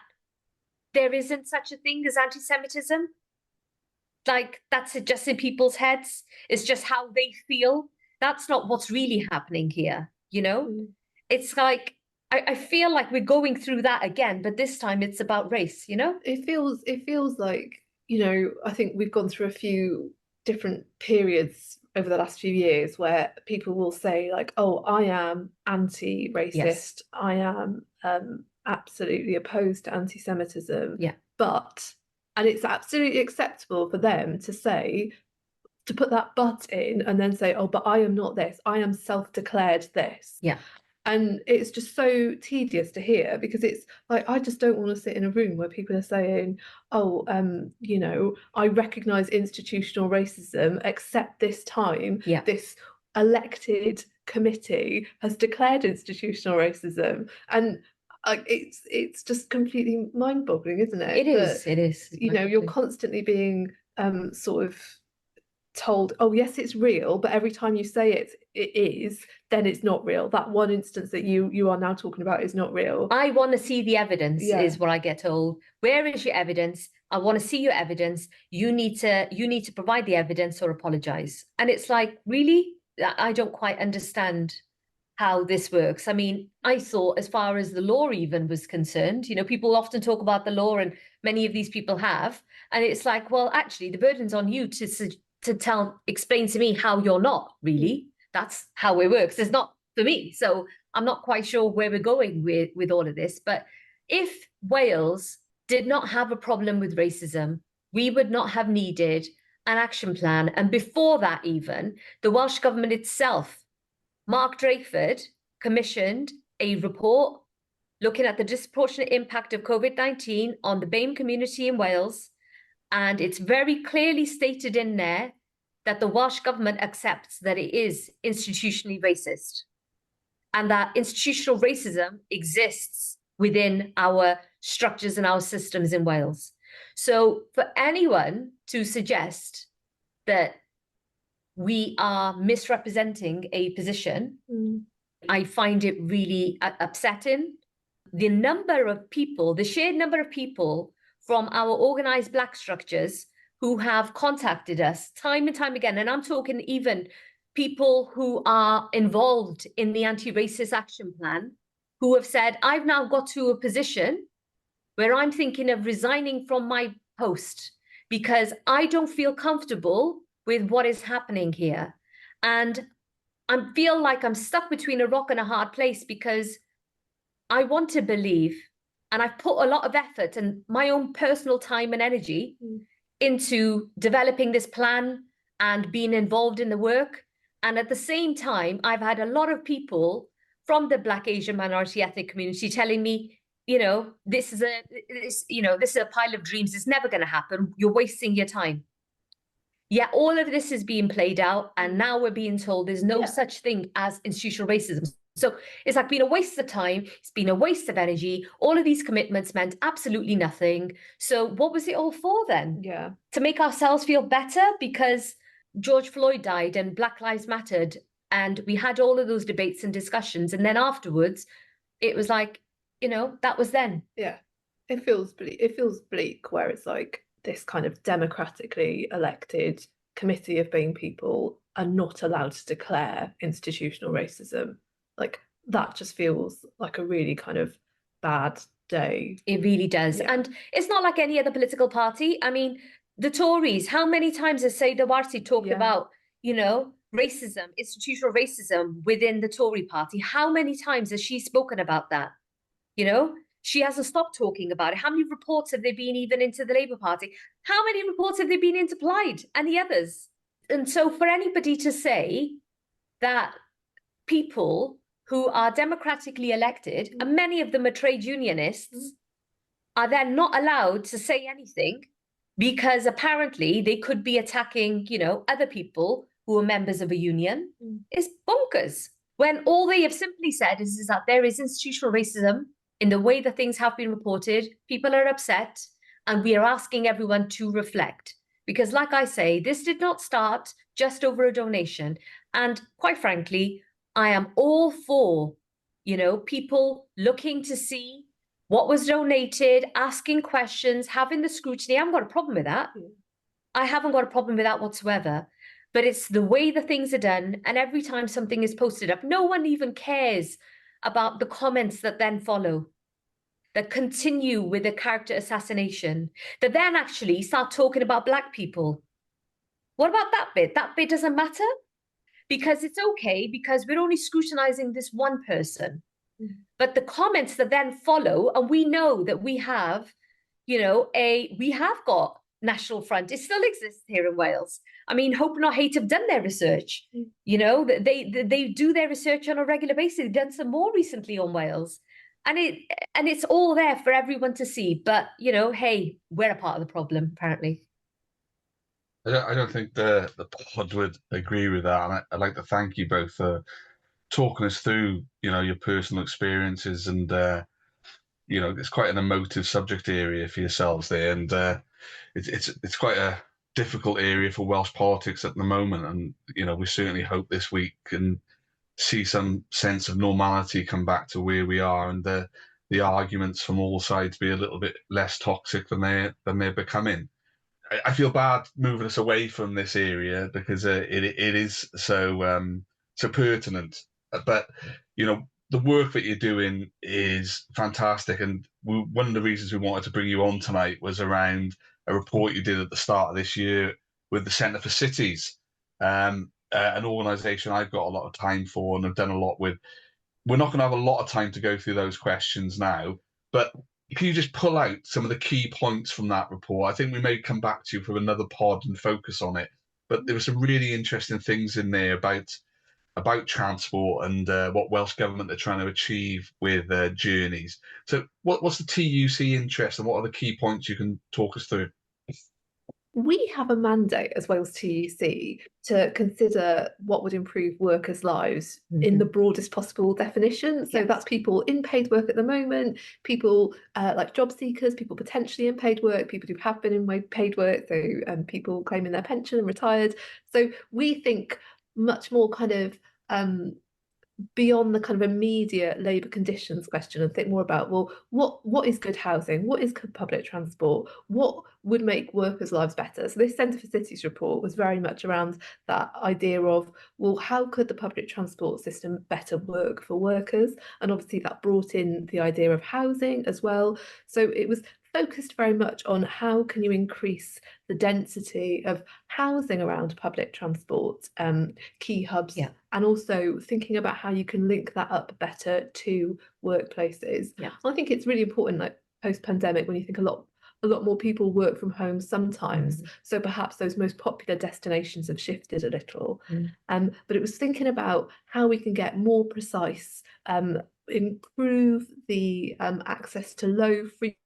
there isn't such a thing as anti-Semitism. Like, that's just in people's heads. It's just how they feel. That's not what's really happening here, you know? It's like, I feel like we're going through that again, but this time it's about race, you know? It feels like, you know, I think we've gone through a few different periods over the last few years where people will say like, oh, I am anti-racist. Yes. I am absolutely opposed to anti-Semitism. Yeah. And it's absolutely acceptable for them to say, to put that but in and then say, oh, but I am not this. I am self-declared this. Yeah. And it's just so tedious to hear, because it's like, I just don't want to sit in a room where people are saying, oh, you know, I recognise institutional racism, except this time this elected committee has declared institutional racism. And it's just completely mind-boggling, isn't it? It is. You know, you're constantly being sort of told, oh yes, it's real, but every time you say it is, then it's not real. That one instance that you are now talking about is not real. I want to see the evidence, is what I get told. Where is your evidence? I want to see your evidence. You need to provide the evidence or apologize. And it's like, really? I don't quite understand how this works. I mean, I thought as far as the law even was concerned, you know, people often talk about the law, and many of these people have, and it's like, well, actually the burden's on you to explain to me how you're not really. That's how it works. It's not for me. So I'm not quite sure where we're going with all of this. But if Wales did not have a problem with racism, we would not have needed an action plan. And before that, even the Welsh government itself, Mark Drakeford, commissioned a report looking at the disproportionate impact of COVID-19 on the BAME community in Wales. And it's very clearly stated in there that the Welsh government accepts that it is institutionally racist, and that institutional racism exists within our structures and our systems in Wales. So for anyone to suggest that we are misrepresenting a position, I find it really upsetting. The number of people, the sheer number of people from our organised Black structures who have contacted us time and time again, and I'm talking even people who are involved in the anti-racist action plan, who have said, I've now got to a position where I'm thinking of resigning from my post because I don't feel comfortable with what is happening here. And I feel like I'm stuck between a rock and a hard place, because I want to believe, and I've put a lot of effort and my own personal time and energy into developing this plan and being involved in the work. And at the same time, I've had a lot of people from the Black, Asian, minority ethnic community telling me, this is a pile of dreams. It's never going to happen. You're wasting your time. Yeah, all of this is being played out, and now we're being told there's no such thing as institutional racism. So it's like been a waste of time. It's been a waste of energy. All of these commitments meant absolutely nothing. So what was it all for then? Yeah. To make ourselves feel better because George Floyd died and Black Lives Mattered, and we had all of those debates and discussions, and then afterwards it was like, that was then. Yeah, it feels bleak where it's like this kind of democratically elected committee of BAME people are not allowed to declare institutional racism. Like, that just feels like a really kind of bad day. It really does. Yeah. And it's not like any other political party. I mean, the Tories, how many times has Saida Warsi talked about, racism, institutional racism within the Tory party? How many times has she spoken about that? She hasn't stopped talking about it. How many reports have there been even into the Labour Party? How many reports have there been into Plaid and the others? And so for anybody to say that people who are democratically elected, and many of them are trade unionists, are then not allowed to say anything because apparently they could be attacking, other people who are members of a union, is bonkers. When all they have simply said is that there is institutional racism in the way that things have been reported, people are upset, and we are asking everyone to reflect. Because like I say, this did not start just over a donation. And quite frankly, I am all for, people looking to see what was donated, asking questions, having the scrutiny. I haven't got a problem with that. I haven't got a problem with that whatsoever. But it's the way the things are done. And every time something is posted up, no one even cares about the comments that then follow, that continue with the character assassination, that then actually start talking about Black people. What about that bit? That bit doesn't matter because it's okay, because we're only scrutinizing this one person. But the comments that then follow, and we know that we have, we have got National Front. It still exists here in Wales. I mean, Hope Not Hate have done their research. They do their research on a regular basis. They've done some more recently on Wales. And it's all there for everyone to see. But, hey, we're a part of the problem, apparently. I don't think the pod would agree with that. And I'd like to thank you both for talking us through, your personal experiences. And, it's quite an emotive subject area for yourselves there. And it's quite a difficult area for Welsh politics at the moment. And, we certainly hope this week can see some sense of normality come back to where we are, and the arguments from all sides be a little bit less toxic than they're becoming. I feel bad moving us away from this area because it is so pertinent. But the work that you're doing is fantastic, and one of the reasons we wanted to bring you on tonight was around a report you did at the start of this year with the Centre for Cities, an organisation I've got a lot of time for and have done a lot with. We're not going to have a lot of time to go through those questions now, but can you just pull out some of the key points from that report? I think we may come back to you for another pod and focus on it, but there were some really interesting things in there about transport and what Welsh Government are trying to achieve with journeys. So what's the TUC interest, and what are the key points you can talk us through? We have a mandate as Wales TUC to consider what would improve workers' lives in the broadest possible definition. So that's people in paid work at the moment, people like job seekers, people potentially in paid work, people who have been in paid work, so people claiming their pension and retired. So we think much more kind of beyond the kind of immediate labour conditions question and think more about, well, what is good housing? What is good public transport? What would make workers' lives better? So this Centre for Cities report was very much around that idea of, well, how could the public transport system better work for workers? And obviously that brought in the idea of housing as well. So it was focused very much on how can you increase the density of housing around public transport, key hubs, and also thinking about how you can link that up better to workplaces. I think it's really important, like post-pandemic, when you think a lot more people work from home sometimes, so perhaps those most popular destinations have shifted a little. But it was thinking about how we can get more precise, improve the access to low frequency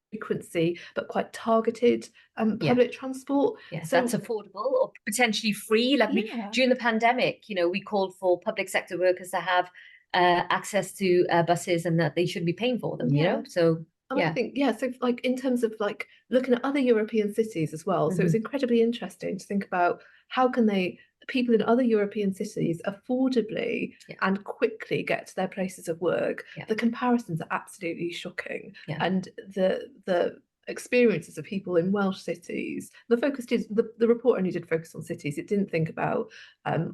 but quite targeted public transport. So that's affordable or potentially free. Like during the pandemic, we called for public sector workers to have access to buses, and that they should be paying for them, so I think so like in terms of like looking at other European cities as well, so it's incredibly interesting to think about how can people in other European cities affordably and quickly get to their places of work. The comparisons are absolutely shocking, and the experiences of people in Welsh cities, the focus is the report only did focus on cities. It didn't think about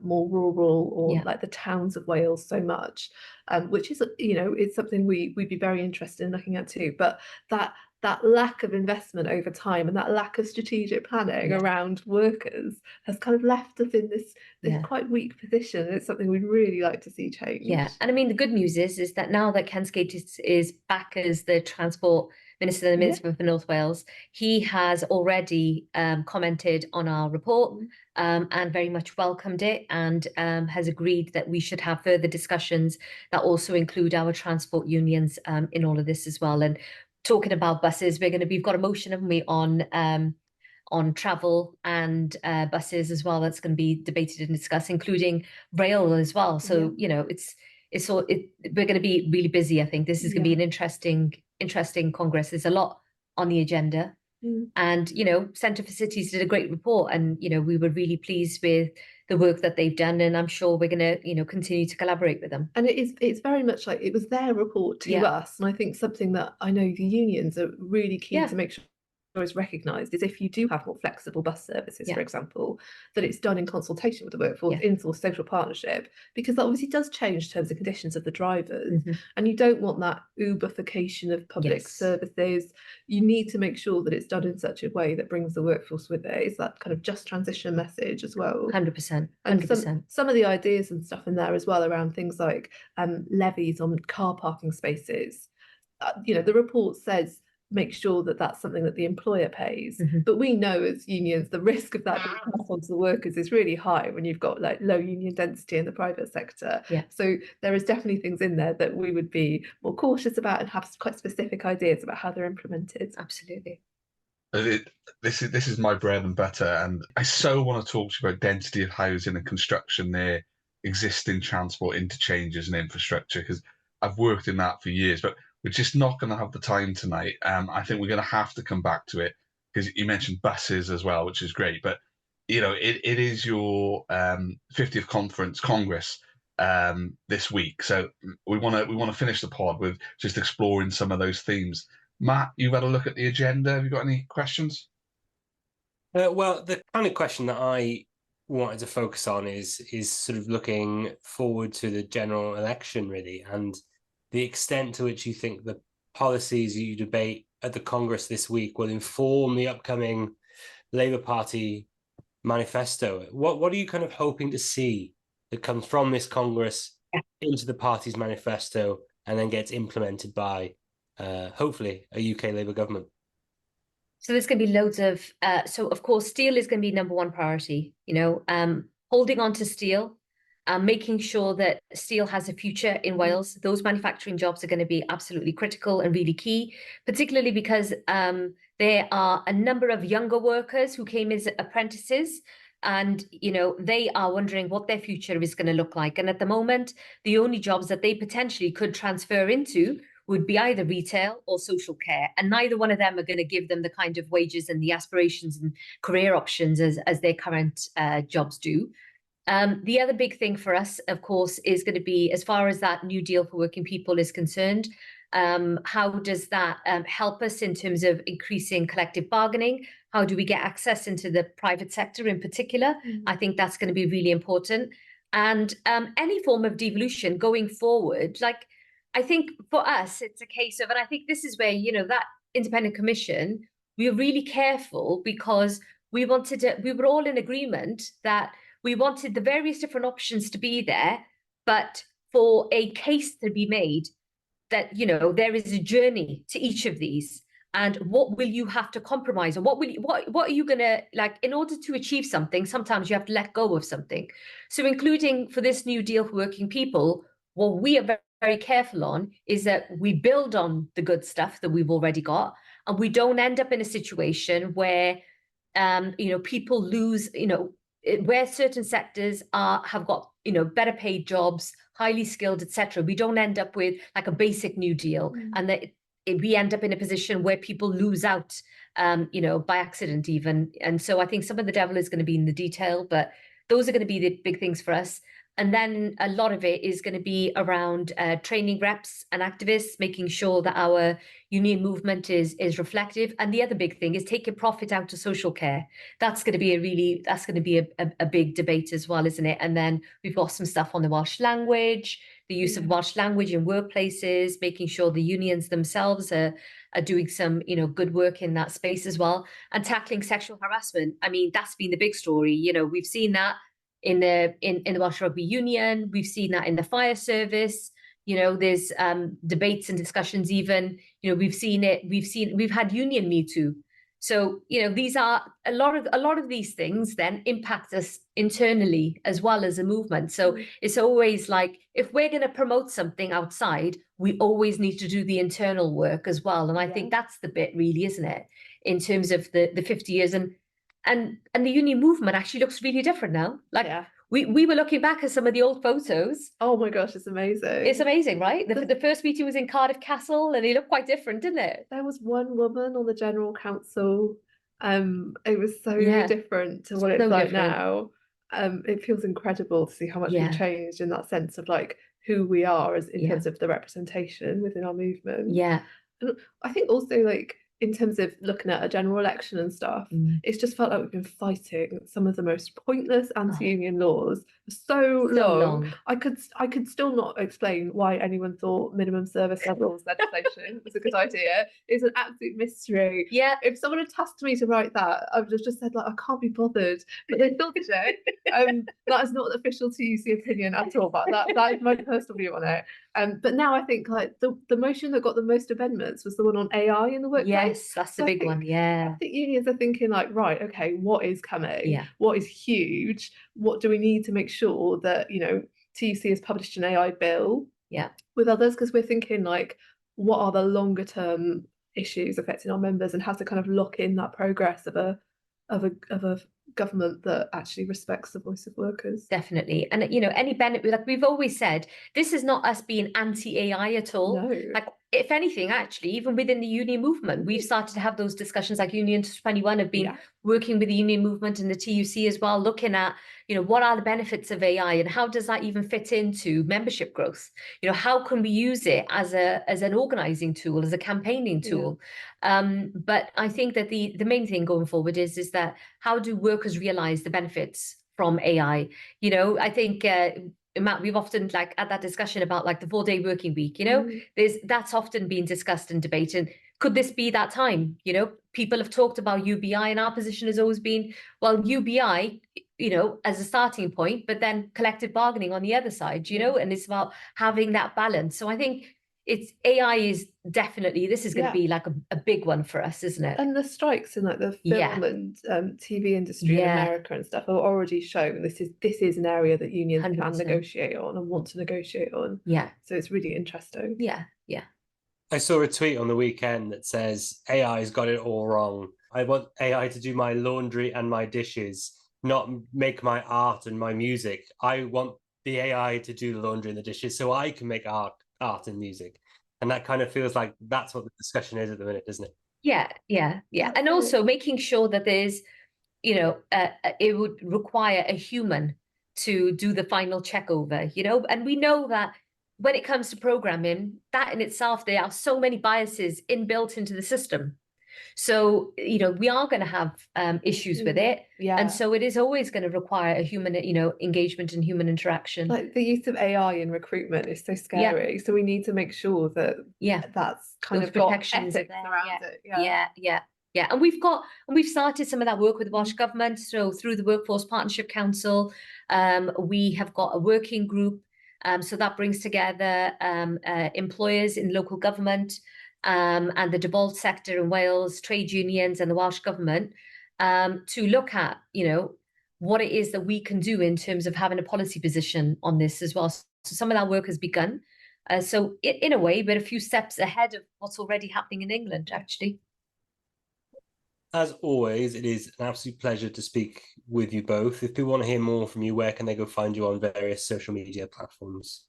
more rural or like the towns of Wales so much, which is it's something we'd be very interested in looking at too. But that lack of investment over time and that lack of strategic planning around workers has kind of left us in this quite weak position. It's something we'd really like to see change. And I mean, the good news is that now that Ken Skate is back as the Transport Minister and the Minister for North Wales, he has already commented on our report and very much welcomed it, and has agreed that we should have further discussions that also include our transport unions in all of this as well. And talking about buses, we've got a motion, haven't we, on travel and buses as well, that's going to be debated and discussed, including rail as well. So we're going to be really busy. I think this is going to be an interesting Congress. There's a lot on the agenda, and Centre for Cities did a great report, and we were really pleased with the work that they've done, and I'm sure we're going to continue to collaborate with them. And it's very much like it was their report to us, and I think something that I know the unions are really keen to make sure is recognised is if you do have more flexible bus services, for example, that it's done in consultation with the workforce, in social partnership, because that obviously does change terms and conditions of the drivers, and you don't want that Uberification of public services. You need to make sure that it's done in such a way that brings the workforce with it. It's that kind of just transition message as well. 100%. And some of the ideas and stuff in there as well around things like levies on car parking spaces. The report says make sure that that's something that the employer pays, but we know as unions the risk of that being passed on to the workers is really high when you've got like low union density in the private sector. So there is definitely things in there that we would be more cautious about and have quite specific ideas about how they're implemented. Absolutely. This is my bread and butter, and I so want to talk to you about density of housing and construction there, existing transport interchanges and infrastructure, because I've worked in that for years, but we're just not going to have the time tonight. I think we're going to have to come back to it, because you mentioned buses as well, which is great. But it is your 50th Congress this week, so we want to finish the pod with just exploring some of those themes. Matt, you've had a look at the agenda. Have you got any questions? Well, the kind of question that I wanted to focus on is sort of looking forward to the general election, really, and the extent to which you think the policies you debate at the Congress this week will inform the upcoming Labour Party manifesto. What are you kind of hoping to see that comes from this Congress into the party's manifesto and then gets implemented by, hopefully, a UK Labour government? So there's going to be loads of, so of course, steel is going to be number one priority, holding on to steel, making sure that steel has a future in Wales. Those manufacturing jobs are going to be absolutely critical and really key, particularly because there are a number of younger workers who came as apprentices, and they are wondering what their future is going to look like. And at the moment, the only jobs that they potentially could transfer into would be either retail or social care, and neither one of them are going to give them the kind of wages and the aspirations and career options as their current jobs do. The other big thing for us, of course, is going to be, as far as that New Deal for working people is concerned, how does that help us in terms of increasing collective bargaining? How do we get access into the private sector in particular? I think that's going to be really important. And any form of devolution going forward, like, I think for us, it's a case of, and I think this is where, you know, that independent commission, we were really careful because we wanted to, we were all in agreement that we wanted the various different options to be there, but for a case to be made that, you know, there is a journey to each of these, and what will you have to compromise, and what are you gonna, like, in order to achieve something, sometimes you have to let go of something. So including for this New Deal for working people, what we are very, very careful on is that we build on the good stuff that we've already got, and we don't end up in a situation where you know, people lose, you know, where certain sectors have got, you know, better paid jobs, highly skilled, etc. We don't end up with like a basic New Deal, and that we end up in a position where people lose out, you know, by accident even. And so I think some of the devil is going to be in the detail, but those are going to be the big things for us. And then a lot of it is going to be around training reps and activists, making sure that our union movement is reflective. And the other big thing is taking profit out of social care. That's going to be a big debate as well, isn't it? And then we've got some stuff on the Welsh language, the use of Welsh language in workplaces, making sure the unions themselves are doing some, you know, good work in that space as well, and tackling sexual harassment. I mean, that's been the big story. You know, we've seen that in the Welsh Rugby Union, we've seen that in the fire service. You know, there's debates and discussions even, you know, we've had union Me Too. So, you know, these are a lot of these things then impact us internally as well as a movement. So it's always like, if we're going to promote something outside, we always need to do the internal work as well. And I think that's the bit really, isn't it? In terms of the 50 years, and the union movement actually looks really different now. Like we were looking back at some of the old photos. Oh my gosh, it's amazing. It's amazing, right? The first meeting was in Cardiff Castle, and they looked quite different, didn't it? There was one woman on the General Council. It was so different to what it's like now. It feels incredible to see how much we've changed in that sense of like who we are as in terms of the representation within our movement. Yeah. And I think also, like, in terms of looking at a general election and stuff, it's just felt like we've been fighting some of the most pointless anti-union laws for so long. I could still not explain why anyone thought minimum service levels legislation was a good idea. It's an absolute mystery. Yeah. If someone had tasked me to write that, I would have just said, like, I can't be bothered. But they still did it. That is not the official TUC opinion at all, but that is my personal view on it. But now I think, like, the motion that got the most amendments was the one on AI in the workplace. Yes, that's the big one. Yeah. I think unions are thinking, like, right, okay, what is coming? Yeah. What is huge? What do we need to make sure that, you know, TUC has published an AI bill with others? Because we're thinking, like, what are the longer term issues affecting our members, and how to kind of lock in that progress of a government that actually respects the voice of workers. Definitely. And, you know, any benefit, like we've always said, this is not us being anti-AI at all. No. Like, if anything, actually, even within the union movement, we've started to have those discussions. Like Union 21 have been working with the union movement and the TUC as well, looking at, you know, what are the benefits of AI and how does that even fit into membership growth? You know, how can we use it as an organizing tool, as a campaigning tool? But I think that the main thing going forward is that how do workers realize the benefits from AI? You know, I think Matt, we've often like had that discussion about like the 4-day working week, you know, that's often been discussed and debated. Could this be that time? You know, people have talked about UBI, and our position has always been, well, UBI, you know, as a starting point, but then collective bargaining on the other side, you know, and it's about having that balance. So I think AI is definitely, this is going to be like a big one for us, isn't it? And the strikes in like the film and TV industry in America and stuff have already shown this is an area that unions 100%. Can negotiate on and want to negotiate on. So it's really interesting. I saw a tweet on the weekend that says AI's got it all wrong. I want AI to do my laundry and my dishes, not make my art and my music. I want the AI to do the laundry and the dishes so I can make art and music. And that kind of feels like that's what the discussion is at the minute, doesn't it? Yeah. And also making sure that there's, you know, it would require a human to do the final check over, you know, and we know that when it comes to programming, that in itself, there are so many biases inbuilt into the system. So, you know, we are going to have issues with it. Yeah. And so it is always going to require a human, you know, engagement and human interaction. Like the use of AI in recruitment is so scary. So we need to make sure that that's kind Those of got protections ethics around it. Yeah. And we've started some of that work with the Welsh Government. So through the Workforce Partnership Council, we have got a working group. So that brings together employers in local government, and the devolved sector in Wales, trade unions and the Welsh Government, to look at, you know, what it is that we can do in terms of having a policy position on this as well. So some of that work has begun. So in a way, we're a few steps ahead of what's already happening in England, actually. As always, it is an absolute pleasure to speak with you both. If people want to hear more from you, where can they go find you on various social media platforms?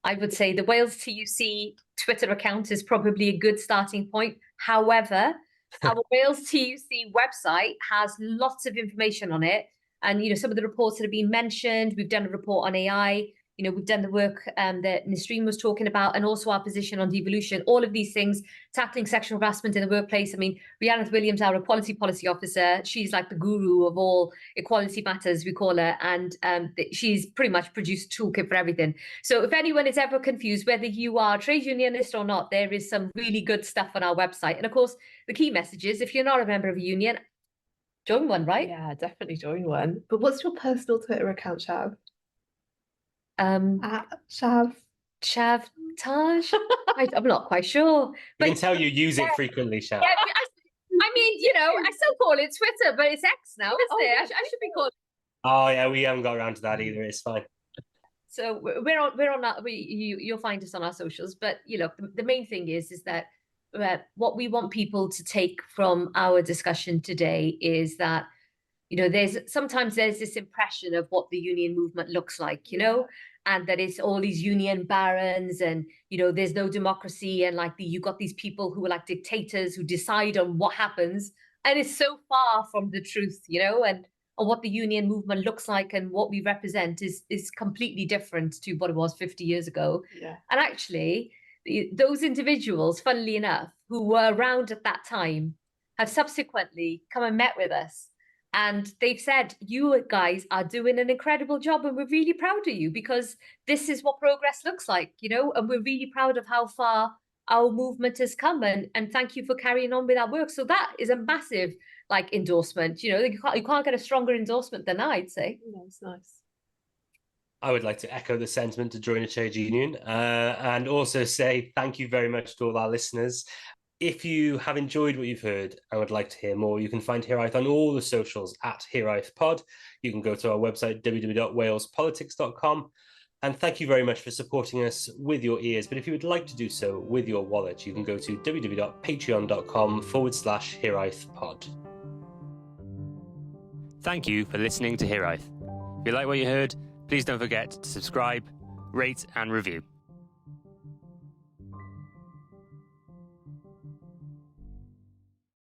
I would say the Wales TUC Twitter account is probably a good starting point. However, our Wales TUC website has lots of information on it. And, you know, some of the reports that have been mentioned, we've done a report on AI, you know, we've done the work that Nisreen was talking about, and also our position on devolution, all of these things, tackling sexual harassment in the workplace. I mean, Rhiannon Williams, our equality policy officer, she's like the guru of all equality matters, we call her, and she's pretty much produced a toolkit for everything. So if anyone is ever confused whether you are a trade unionist or not, there is some really good stuff on our website. And of course, the key message is, if you're not a member of a union, join one, right? Yeah, definitely join one. But what's your personal Twitter account, Shav? At Shav Taj? I'm not quite sure. But I can tell you use it frequently, Shav. Yeah, I mean, you know, I still call it Twitter, but it's X now, isn't it? I should be called. Oh yeah, we haven't got around to that either. It's fine. So we're on that. You'll find us on our socials. But you know, the main thing is that what we want people to take from our discussion today is that, you know, there's this impression of what the union movement looks like, you know, and that it's all these union barons, and, you know, there's no democracy, and like you got these people who are like dictators who decide on what happens, and it's so far from the truth, you know, and what the union movement looks like and what we represent is completely different to what it was 50 years ago. Yeah. And actually, those individuals, funnily enough, who were around at that time, have subsequently come and met with us. And they've said, you guys are doing an incredible job, and we're really proud of you, because this is what progress looks like, you know, and we're really proud of how far our movement has come, and thank you for carrying on with our work. So that is a massive, like, endorsement. You know, you can't get a stronger endorsement than that, I'd say. That's nice. I would like to echo the sentiment to join a trade union, and also say thank you very much to all our listeners. If you have enjoyed what you've heard and would like to hear more, you can find Hiraeth on all the socials at HiraethPod. You can go to our website, www.walespolitics.com. And thank you very much for supporting us with your ears. But if you would like to do so with your wallet, you can go to www.patreon.com/HiraethPod. Thank you for listening to Hiraeth. If you like what you heard, please don't forget to subscribe, rate and review.